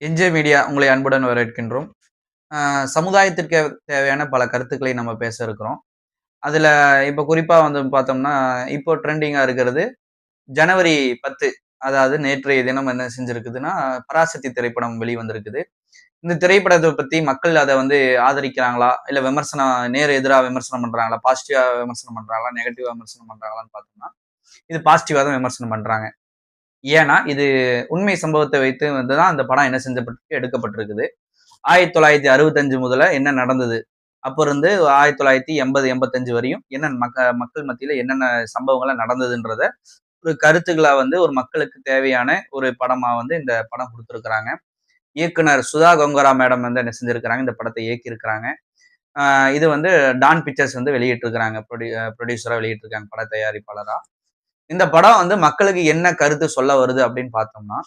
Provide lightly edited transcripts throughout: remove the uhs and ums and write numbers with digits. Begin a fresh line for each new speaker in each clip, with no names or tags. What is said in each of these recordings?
NJ media உங்களை அன்புடன் வரவேற்கின்றோம். சமுதாயத்திற்கு தேவையான பல கருத்துக்களை நம்ம பேச இருக்கிறோம். அதுல இப்ப குறிப்பா வந்து பார்த்தோம்னா, இப்போ ட்ரெண்டிங்கா இருக்கிறது ஜனவரி 10 அதாவது நேற்றைய தினம் என்ன செஞ்சிருக்குதுன்னா, பராசக்தி திரைப்படம் வெளிவந்திருக்குது. இந்த திரைப்படத்த பத்தி மக்கள் அத வந்து ஆதரிக்கிறாங்களா? இல்ல விமர்சனம் எதிரா விமர்சனம் பண்றாங்களா? பாசிட்டிவா விமர்சனம் பண்றாங்களா? நெகட்டிவா விமர்சனம் பண்றாங்களான்னு பார்த்தோம்னா, இது பாசிட்டிவா தான் விமர்சனம் பண்றாங்க. ஏன்னா, இது உண்மை சம்பவத்தை வைத்து வந்து தான் அந்த படம் என்ன எடுக்கப்பட்டிருக்குது. 1965 முதல்ல என்ன நடந்தது? அப்ப இருந்து 1980, 85 வரையும் என்ன மக்கள் மத்தியில என்னென்ன சம்பவங்கள்லாம் நடந்ததுன்றத, ஒரு கருத்துக்களா வந்து ஒரு மக்களுக்கு தேவையான ஒரு படமா வந்து இந்த படம் குடுத்திருக்கிறாங்க. இயக்குனர் சுதா கொங்கரா மேடம் வந்து என்ன செஞ்சிருக்கிறாங்க, இந்த படத்த இயக்கியிருக்கிறாங்க. அ இது வந்து டான் பிக்சர்ஸ் வந்து வெளியிட்டிருக்கிறாங்க. புரொடியூசரா வெளியிட்டிருக்காங்க, பட தயாரிப்பாளரா. இந்த படம் வந்து மக்களுக்கு என்ன கருத்து சொல்ல வருது அப்படின்னு பார்த்தோம்னா,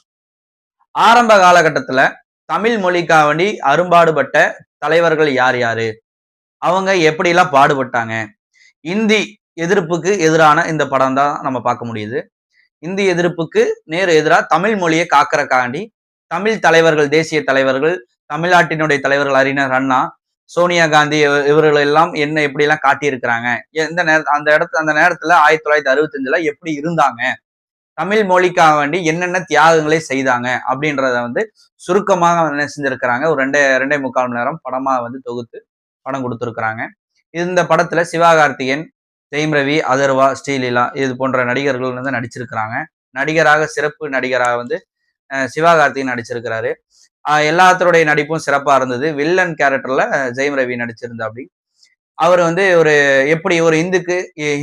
ஆரம்ப காலகட்டத்துல தமிழ் மொழிக்காக வேண்டி அரும்பாடுபட்ட தலைவர்கள் யார் யாரு? அவங்க எப்படிலாம் பாடுபட்டாங்க? இந்தி எதிர்ப்புக்கு எதிரான இந்த படம் தான் நம்ம பார்க்க முடியுது. இந்தி எதிர்ப்புக்கு நேர் எதிரா தமிழ் மொழியை காக்கறக்காண்டி தமிழ் தலைவர்கள், தேசிய தலைவர்கள், தமிழ்நாட்டினுடைய தலைவர்கள் அறிஞர் அண்ணா, சோனியா காந்தி இவர்கள் எல்லாம் என்ன எப்படிலாம் காட்டியிருக்கிறாங்க? எந்த அந்த நேரத்துல 1965ல எப்படி இருந்தாங்க? தமிழ் மொழிக்காக வேண்டி என்னென்ன தியாகங்களை செய்தாங்க? அப்படின்றத வந்து சுருக்கமாக என்ன செஞ்சிருக்கிறாங்க, ஒரு 2 1/4 மணி நேரம் படமா வந்து தொகுத்து படம் குடுத்திருக்கிறாங்க. இந்த படத்துல சிவகார்த்திகேயன், ஜெயம் ரவி, அதர்வா, ஸ்ரீலீலா இது போன்ற நடிகர்கள் வந்து நடிச்சிருக்கிறாங்க. நடிகராக சிறப்பு நடிகராக வந்து சிவகார்த்திகேயன் நடிச்சிருக்கிறாரு. எல்லாத்தருடைய நடிப்பும் சிறப்பா இருந்தது. வில்லன் கேரக்டர்ல ஜெயம் ரவி நடிச்சிருந்தாப்படி. அவர் வந்து ஒரு எப்படி ஒரு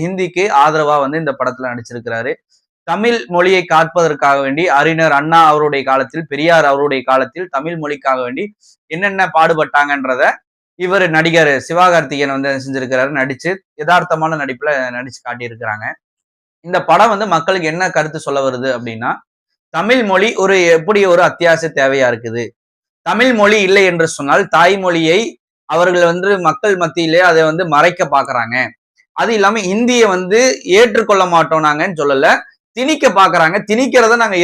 ஹிந்திக்கு ஆதரவா வந்து இந்த படத்துல நடிச்சிருக்கிறாரு. தமிழ் மொழியை காப்பதற்காக வேண்டி அறிஞர் அண்ணா அவருடைய காலத்தில், பெரியார் அவருடைய காலத்தில் தமிழ் மொழிக்காக வேண்டி என்னென்ன பாடுபட்டாங்கன்றத இவர் நடிகர் சிவகார்த்திகேயன் வந்து செஞ்சிருக்கிறாரு. நடிச்சு யதார்த்தமான நடிப்புல நடிச்சு காட்டியிருக்கிறாங்க. இந்த படம் வந்து மக்களுக்கு என்ன கருத்து சொல்ல வருது அப்படின்னா, தமிழ் மொழி எப்படி ஒரு அத்தியாவசிய தேவையா இருக்குது. தமிழ் மொழி இல்லை என்று சொன்னால் தாய்மொழியை அவர்கள் வந்து மக்கள் மத்தியிலே அதை வந்து மறைக்க பாக்குறாங்க. அது இல்லாம இந்திய வந்து ஏற்றுக்கொள்ள மாட்டோம் நாங்கன்னு சொல்லல. திணிக்க பாக்குறாங்க. திணிக்கிறத நாங்க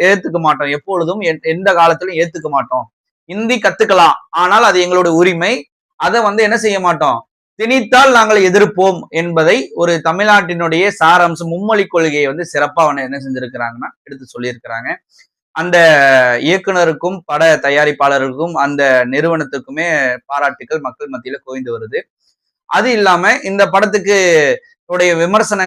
ஏத்துக்க மாட்டோம். எப்பொழுதும் எந்த காலத்திலும் ஏத்துக்க மாட்டோம். இந்தி கத்துக்கலாம். ஆனால் அது எங்களுடைய உரிமை. அதை வந்து என்ன செய்ய மாட்டோம். திணித்தால் நாங்கள் எதிர்ப்போம் என்பதை ஒரு தமிழ்நாட்டினுடைய சாராம்சம் மும்மொழி கொள்கையை வந்து சிறப்பா என்ன செஞ்சிருக்கிறாங்கன்னா எடுத்து சொல்லியிருக்கிறாங்க. அந்த இயக்குனருக்கும் பட தயாரிப்பாளருக்கும் அந்த நிறுவனத்துக்குமே பாராட்டுக்கள் மக்கள் மத்தியில குவிந்து வருது. அது இல்லாம இந்த படத்துக்கு உடைய விமர்சனம்